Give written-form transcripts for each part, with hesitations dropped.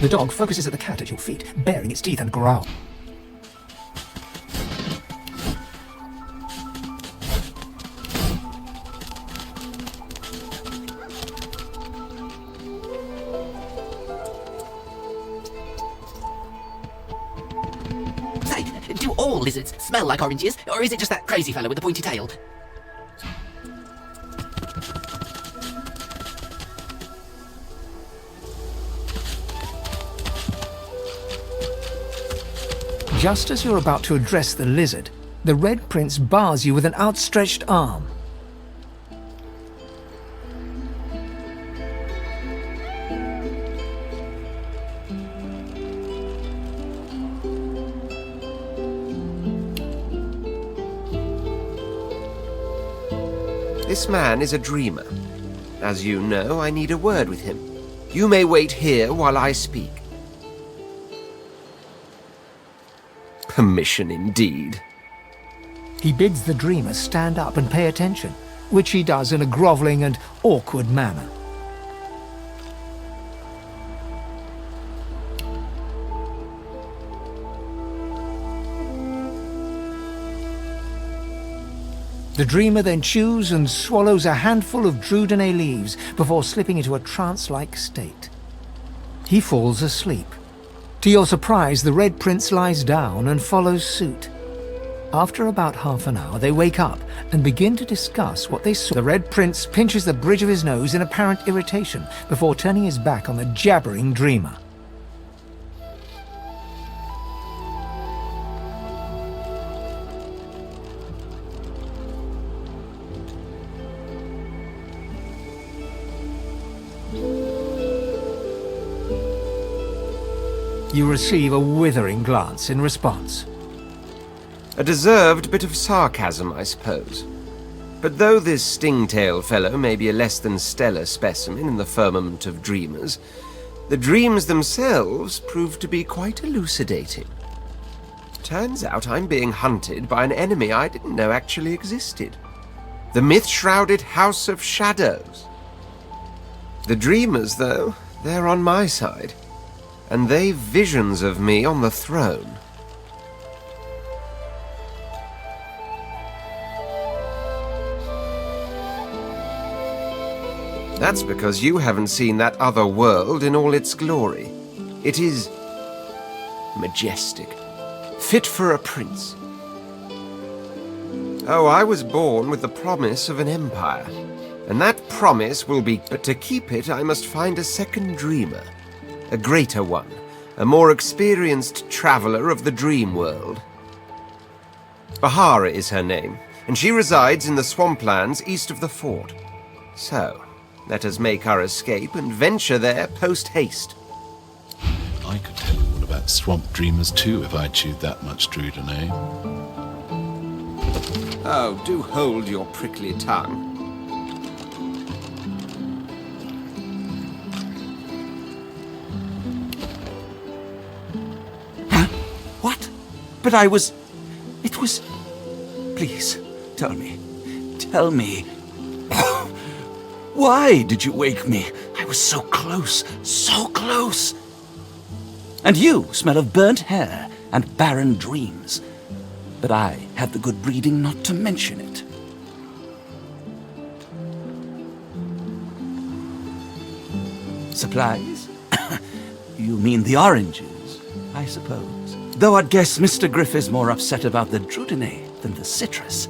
The dog focuses at the cat at your feet, baring its teeth and growl. Say, do all lizards smell like oranges, or is it just that crazy fellow with the pointy tail? Just as you're about to address the lizard, the Red Prince bars you with an outstretched arm. This man is a dreamer. As you know, I need a word with him. You may wait here while I speak. Permission indeed. He bids the dreamer stand up and pay attention, which he does in a grovelling and awkward manner. The dreamer then chews and swallows a handful of Druidine leaves before slipping into a trance-like state. He falls asleep. To your surprise, the Red Prince lies down and follows suit. After about half an hour, they wake up and begin to discuss what they saw. The Red Prince pinches the bridge of his nose in apparent irritation before turning his back on the jabbering dreamer. You receive a withering glance in response. A deserved bit of sarcasm, I suppose. But though this Slingtail fellow may be a less than stellar specimen in the firmament of dreamers, the dreams themselves prove to be quite elucidating. Turns out I'm being hunted by an enemy I didn't know actually existed. The myth-shrouded House of Shadows. The dreamers, though, they're on my side. And they've visions of me on the throne. That's because you haven't seen that other world in all its glory. It is majestic, fit for a prince. Oh, I was born with the promise of an empire, and that promise will be, but to keep it I must find a second dreamer. A greater one, a more experienced traveler of the dream world. Bahara is her name, and she resides in the swamplands east of the fort. So, let us make our escape and venture there post-haste. I could tell you all about swamp dreamers too if I chewed that much Druidine. Oh, do hold your prickly tongue. But it was... Please, tell me. Tell me. Why did you wake me? I was so close, so close. And you smell of burnt hair and barren dreams. But I have the good breeding not to mention it. Supplies? You mean the oranges, I suppose. Though I'd guess Mr. Griff is more upset about the Druidine than the citrus.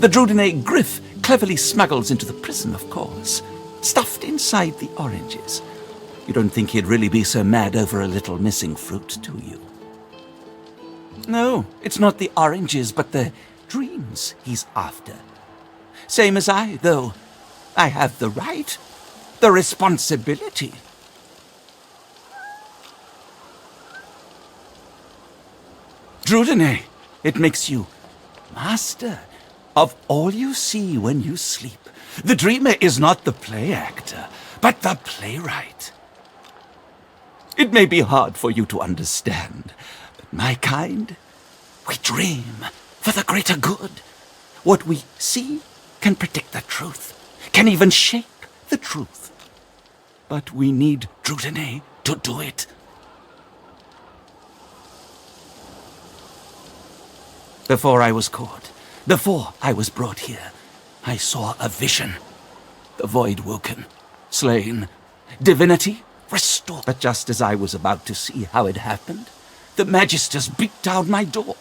The Druidine Griff cleverly smuggles into the prison, of course, stuffed inside the oranges. You don't think he'd really be so mad over a little missing fruit, do you? No, it's not the oranges, but the dreams he's after. Same as I, though. I have the right. The responsibility. Druidine, it makes you master of all you see when you sleep. The dreamer is not the play actor, but the playwright. It may be hard for you to understand, but my kind, we dream for the greater good. What we see can predict the truth, can even shape the truth. But we need Drudenay to do it. Before I was caught, before I was brought here, I saw a vision. The void woken, slain, divinity restored. But just as I was about to see how it happened, the Magisters beat down my door.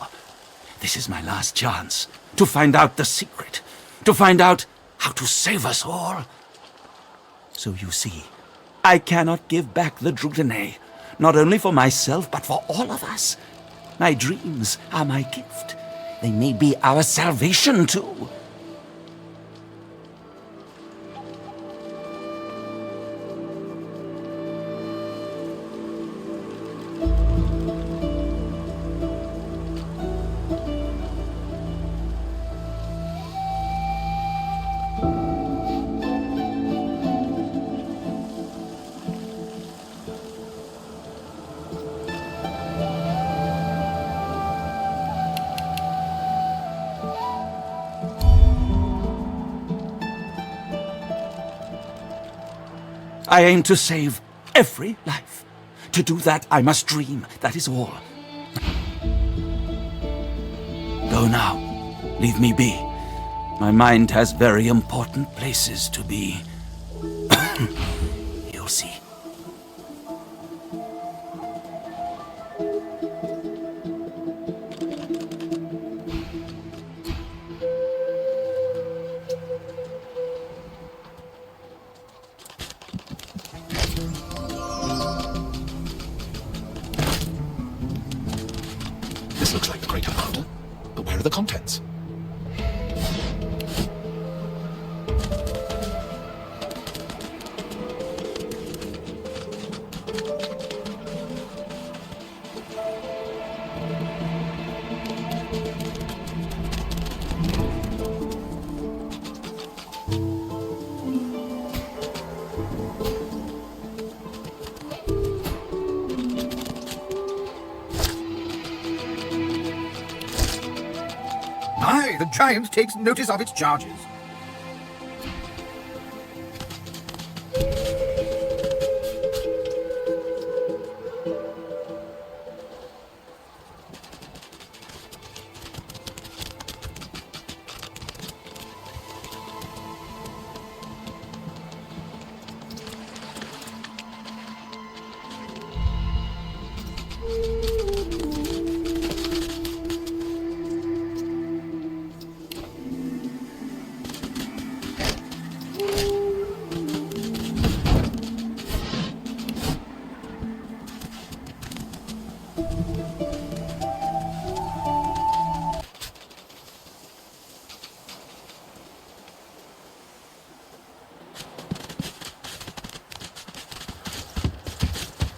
This is my last chance to find out the secret, to find out how to save us all. So you see, I cannot give back the Drudenay, not only for myself, but for all of us. My dreams are my gift. They may be our salvation, too. I aim to save every life. To do that, I must dream. That is all. Go now. Leave me be. My mind has very important places to be. You'll see. This looks like the Great Commander, but where are the contents? Aye, the giant takes notice of its charges.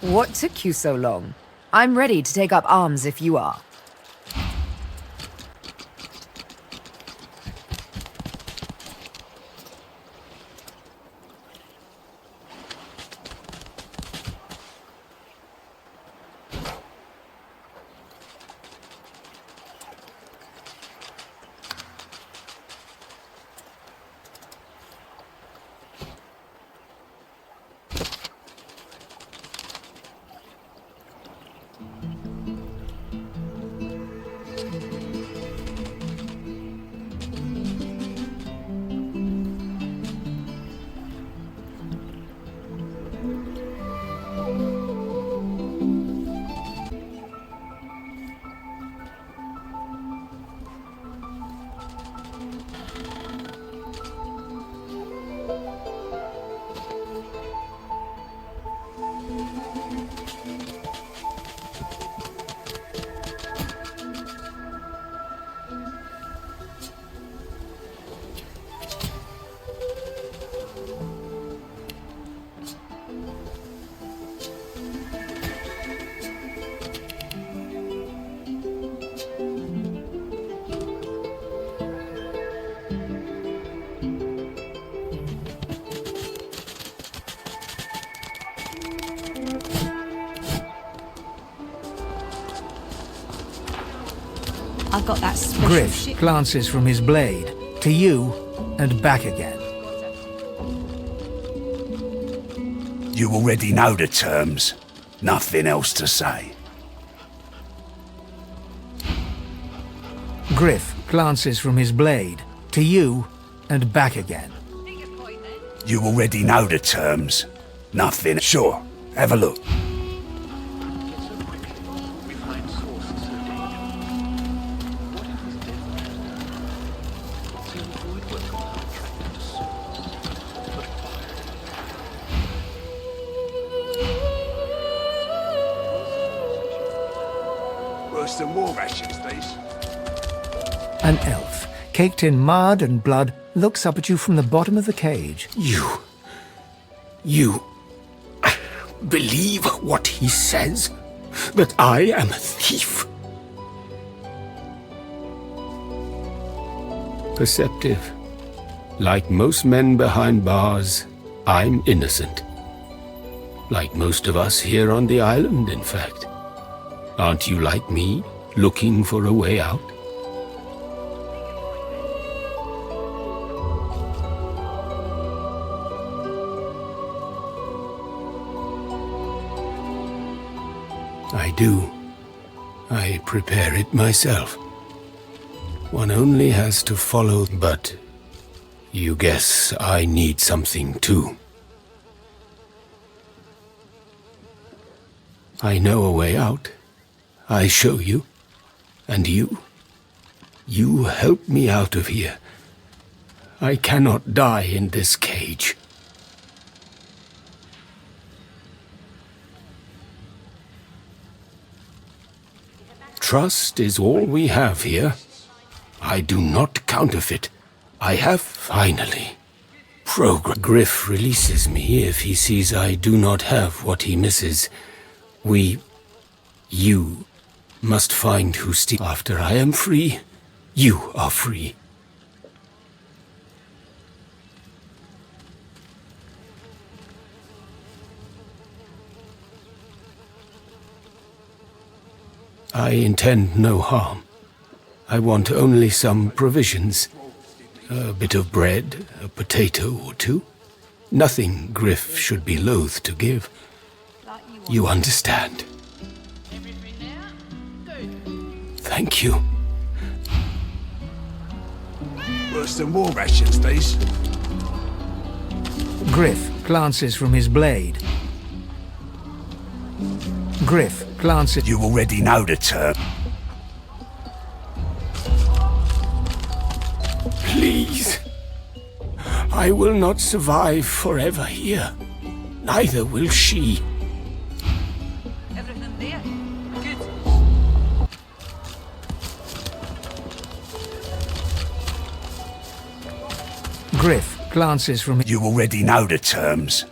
What took you so long? I'm ready to take up arms if you are. I've got that special Griff shit. glances from his blade to you and back again. You already know the terms. Nothing else to say. Griff glances from his blade to you and back again. You already know the terms. Nothing. Sure. Have a look. Worse than war rations, these. An elf, caked in mud and blood, looks up at you from the bottom of the cage. You believe what he says? That I am a thief? Perceptive. Like most men behind bars, I'm innocent. Like most of us here on the island, in fact. Aren't you like me, looking for a way out? I do. I prepare it myself. One only has to follow, but you guess I need something too. I know a way out. I show you. And you help me out of here. I cannot die in this cage. Trust is all we have here. I do not counterfeit. I have finally progress. Griff releases me if he sees I do not have what he misses. You must find who steals. After I am free, you are free. I intend no harm. I want only some provisions. A bit of bread, a potato or two. Nothing Griff should be loath to give. You understand? Thank you. Worse than war rations, these. Griff glances from his blade. Griff glances. You already know the term. Please. I will not survive forever here. Neither will she. Everything there? Good. Griff glances from. You already know the terms.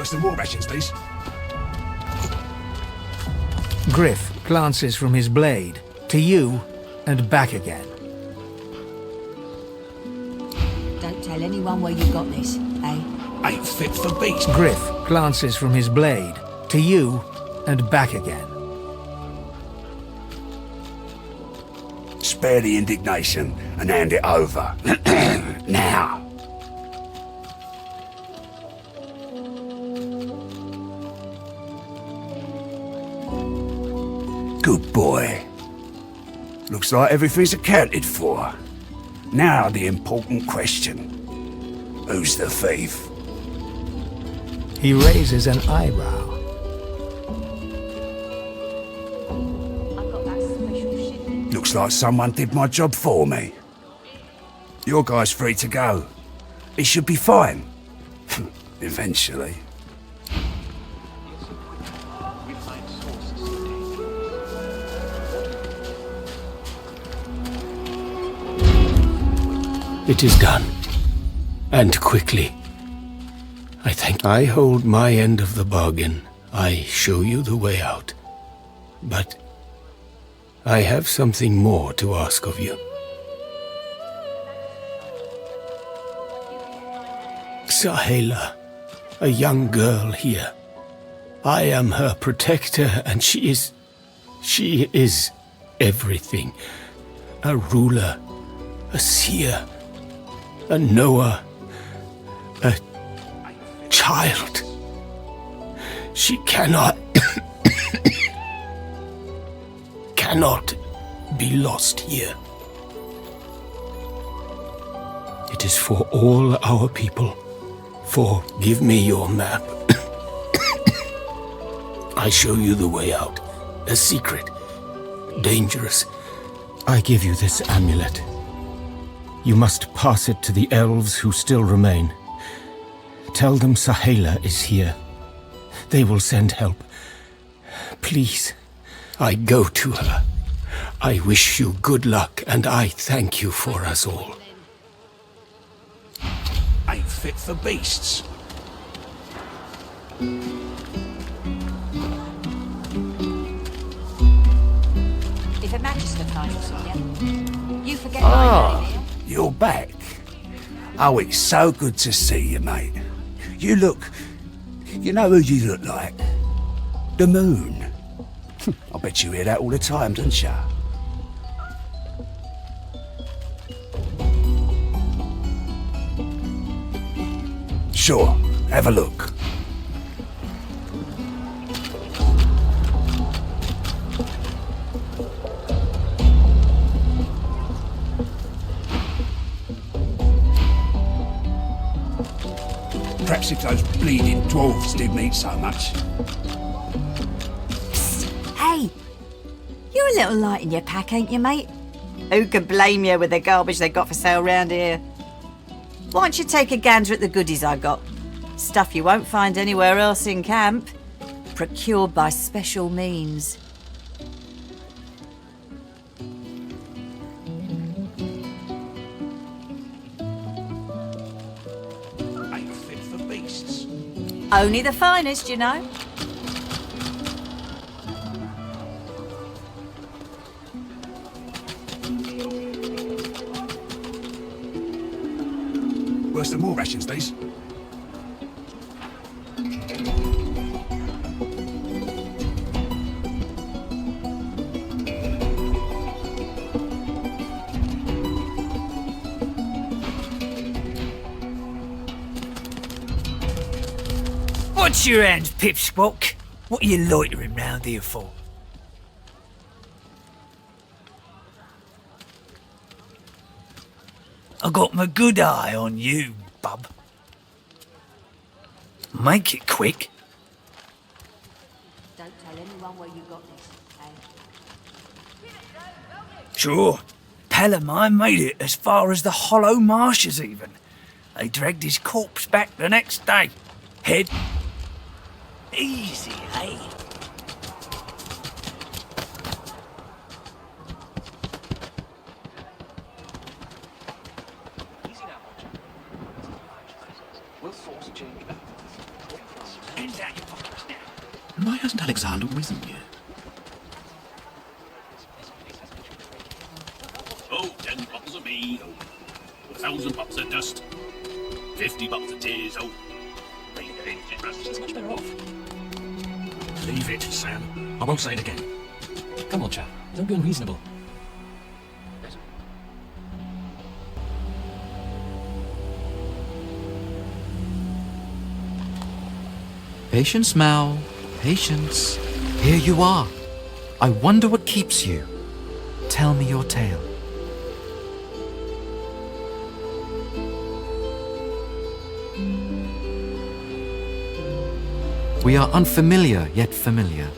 Worse than more rations, please. Griff glances from his blade to you and back again. Don't tell anyone where you got this, eh? Ain't fit for beast. Griff glances from his blade to you and back again. Spare the indignation and hand it over. Now. Good boy. Looks like everything's accounted for. Now the important question. Who's the thief? He raises an eyebrow. I've got that special shit. Looks like someone did my job for me. Your guy's free to go. He should be fine. Eventually. It is done. And quickly. I hold my end of the bargain. I show you the way out. But I have something more to ask of you. Sahela, a young girl here. I am her protector, and she is everything. A ruler, a seer, a knower, a child. She cannot be lost here. It is for all our people. Give me your map. I show you the way out. A secret. Dangerous. I give you this amulet. You must pass it to the elves who still remain. Tell them Sahela is here. They will send help. Please, I go to her. I wish you good luck, and I thank you for us all. Ain't fit for beasts. If a magister finds you, you forget my name here. You're back. Oh, it's so good to see you, mate. You know who you look like? The moon. I bet you hear that all the time, don't you? Sure, have a look. Perhaps if those bleeding dwarves didn't eat so much. Hey, you're a little light in your pack, ain't you, mate? Who can blame you with the garbage they got for sale round here? Why don't you take a gander at the goodies I got? Stuff you won't find anywhere else in camp. Procured by special means. Ain't fit for beasts. Only the finest, you know. Worse than more rations, please. What's your end, Pipsqueak? What are you loitering round here for? I got my good eye on you, bub. Make it quick. Don't tell anyone where you got this, eh? Sure. Pal of mine made it as far as the Hollow Marshes even. They dragged his corpse back the next day. Head... Easy, eh? Why hasn't Alexander risen yet? Oh, 10 bottles of mead, oh, 1,000 bottles of dust, 50 bottles of tears, oh, it's much better off. Leave it, Sam. I won't say it again. Come on, chap. Don't be unreasonable. Patience, Mal. Patience. Here you are. I wonder what keeps you. Tell me your tale. We are unfamiliar, yet familiar.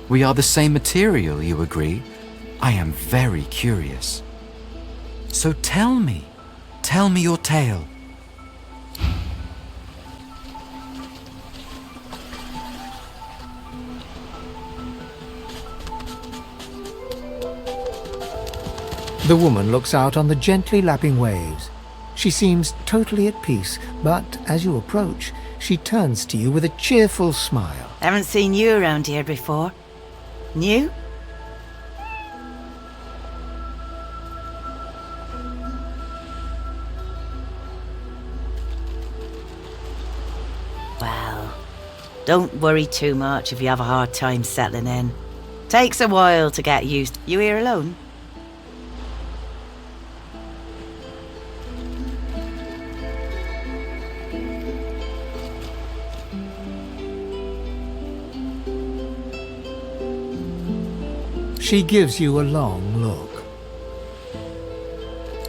We are the same material, you agree? I am very curious. So tell me your tale. The woman looks out on the gently lapping waves. She seems totally at peace, but as you approach, she turns to you with a cheerful smile. Haven't seen you around here before. New? Well, don't worry too much if you have a hard time settling in. Takes a while to get used. You here alone? She gives you a long look.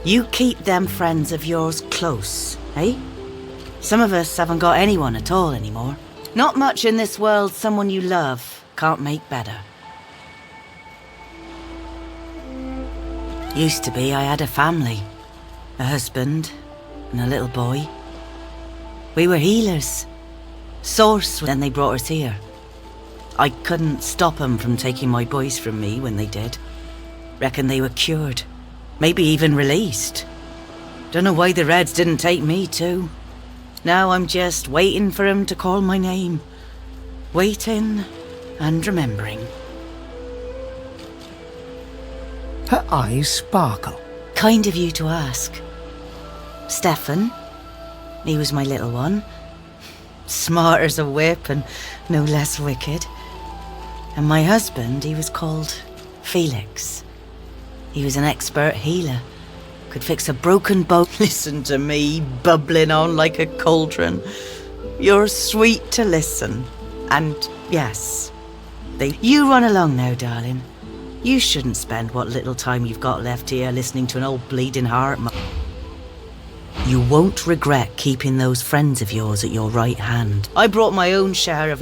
You keep them friends of yours close, eh? Some of us haven't got anyone at all anymore. Not much in this world someone you love can't make better. Used to be I had a family, a husband and a little boy. We were healers. Source, then they brought us here. I couldn't stop them from taking my boys from me when they did. Reckon they were cured. Maybe even released. Don't know why the Reds didn't take me too. Now I'm just waiting for him to call my name. Waiting and remembering. Her eyes sparkle. Kind of you to ask. Stefan, he was my little one. Smart as a whip and no less wicked. And my husband, he was called Felix. He was an expert healer. Could fix a broken bone. Listen to me, bubbling on like a cauldron. You're sweet to listen. And yes, you run along now, darling. You shouldn't spend what little time you've got left here listening to an old bleeding heart. You won't regret keeping those friends of yours at your right hand. I brought my own share of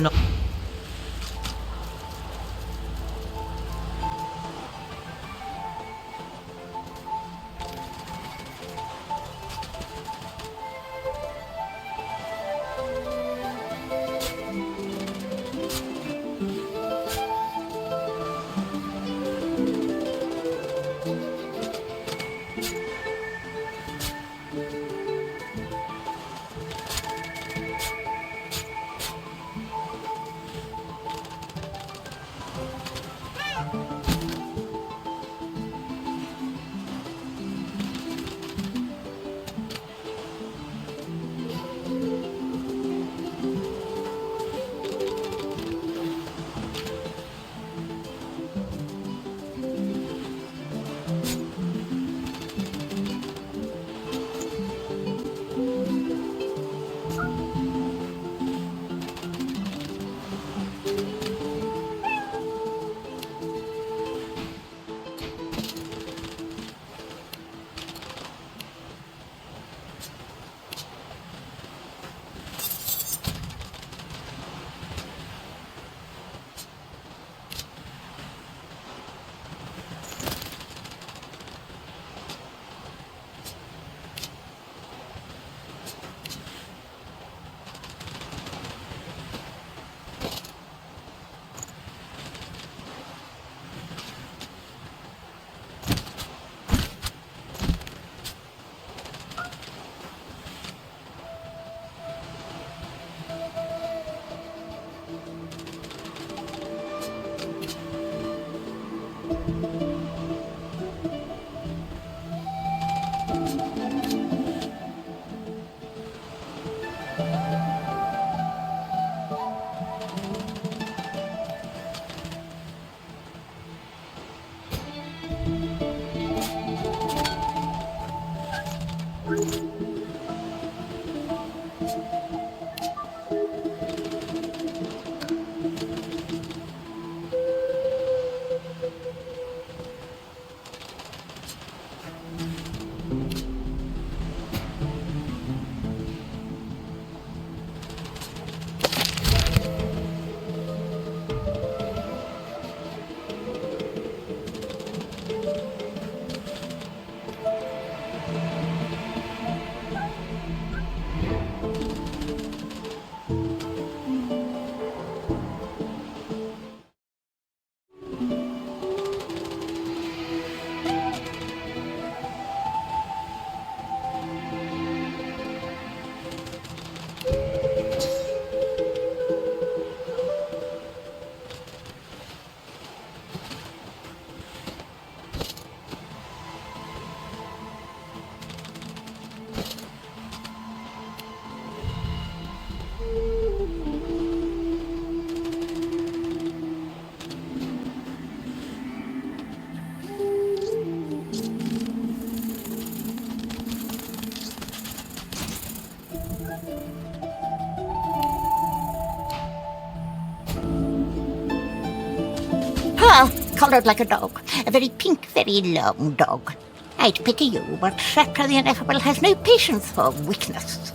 coloured like a dog. A very pink, very long dog. I'd pity you, but Shaka the Ineffable has no patience for weakness.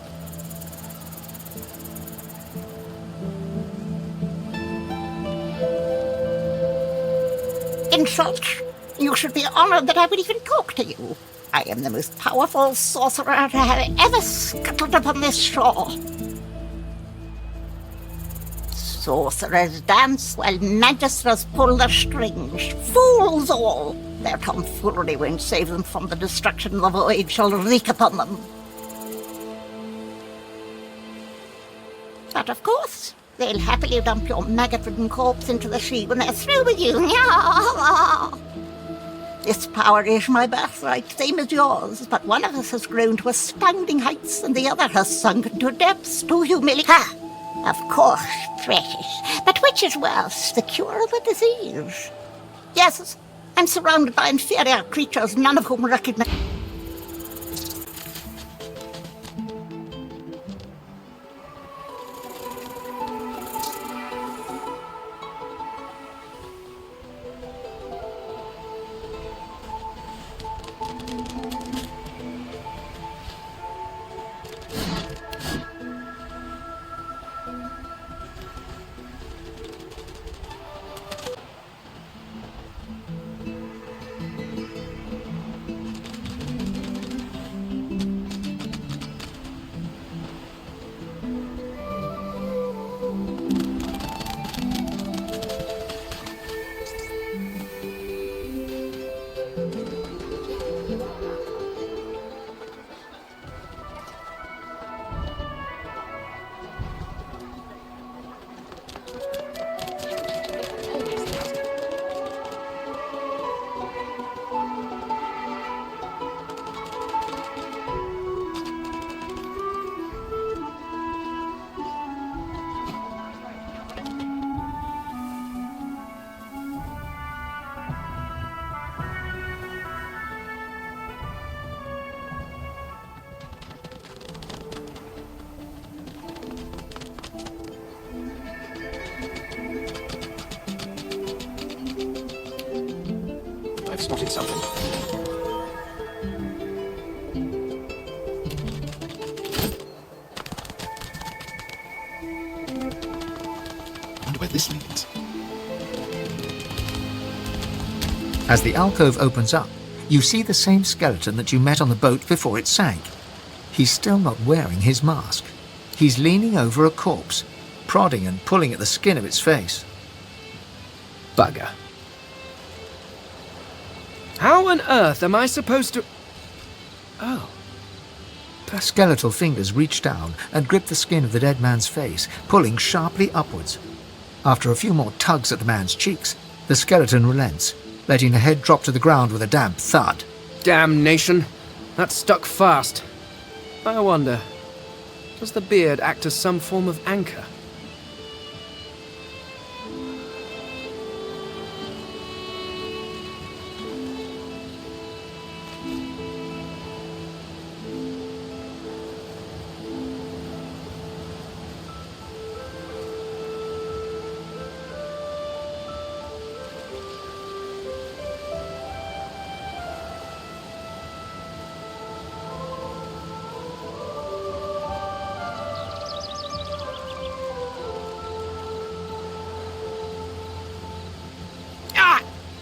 Insult! You should be honoured that I would even talk to you. I am the most powerful sorcerer to have ever scuttled upon this shore. Sorcerers dance while magisters pull the strings. Fools all! Their tomfoolery won't save them from the destruction the void shall wreak upon them. But of course, they'll happily dump your maggot-ridden corpse into the sea when they're through with you. This power is my birthright, same as yours, but one of us has grown to astounding heights and the other has sunk into depths too humiliating. Ha! Of course, precious. But which is worse, the cure or the disease? Yes, I'm surrounded by inferior creatures, none of whom recognize... I've spotted something. I wonder where this leads. As the alcove opens up, you see the same skeleton that you met on the boat before it sank. He's still not wearing his mask. He's leaning over a corpse, prodding and pulling at the skin of its face. Bugger. How on earth am I supposed to... Oh. The skeletal fingers reach down and grip the skin of the dead man's face, pulling sharply upwards. After a few more tugs at the man's cheeks, the skeleton relents, letting the head drop to the ground with a damp thud. Damnation. That stuck fast. I wonder, does the beard act as some form of anchor?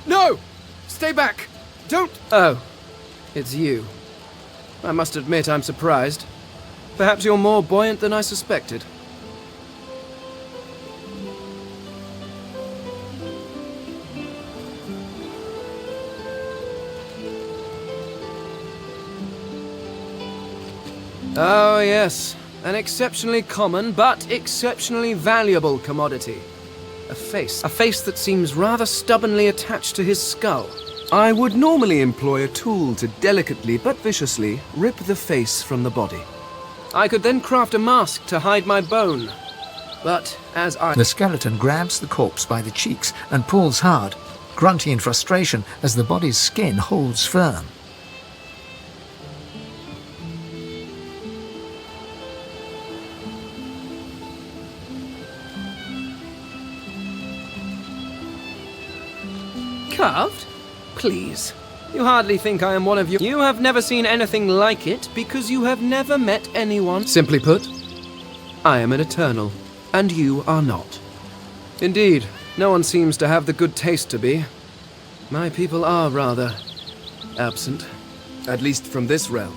No! Stay back! Don't... Oh, it's you. I must admit I'm surprised. Perhaps you're more buoyant than I suspected. Oh yes, an exceptionally common but exceptionally valuable commodity. A face that seems rather stubbornly attached to his skull. I would normally employ a tool to delicately but viciously rip the face from the body. I could then craft a mask to hide my bone. But as I... The skeleton grabs the corpse by the cheeks and pulls hard, grunting in frustration as the body's skin holds firm. Carved? Please. You hardly think I am one of you. You have never seen anything like it because you have never met anyone. Simply put, I am an eternal, and you are not. Indeed, no one seems to have the good taste to be. My people are rather absent, at least from this realm.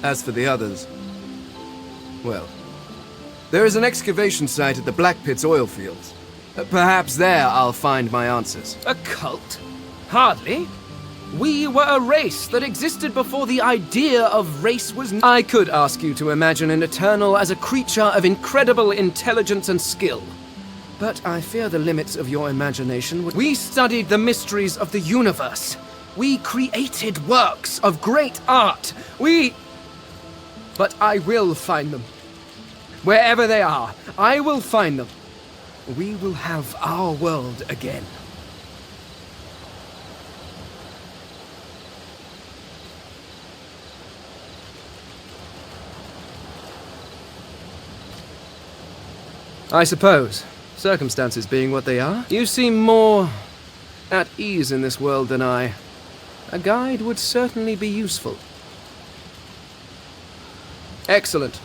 As for the others, well, there is an excavation site at the Black Pit's oil fields. Perhaps there I'll find my answers. A cult? Hardly. We were a race that existed before the idea of race was... I could ask you to imagine an Eternal as a creature of incredible intelligence and skill. But I fear the limits of your imagination would... We studied the mysteries of the universe. We created works of great art. But I will find them. Wherever they are, I will find them. We will have our world again. I suppose, circumstances being what they are, you seem more at ease in this world than I. A guide would certainly be useful. Excellent.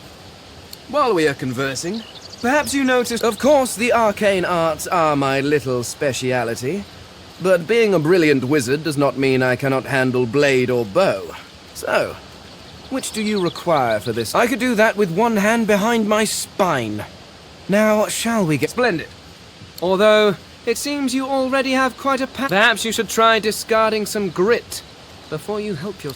While we are conversing, perhaps you noticed... Of course, the arcane arts are my little speciality, but being a brilliant wizard does not mean I cannot handle blade or bow. So, which do you require for this? I could do that with one hand behind my spine. Now, shall we get... Splendid. Although, it seems you already have quite a Perhaps you should try discarding some grit before you help your...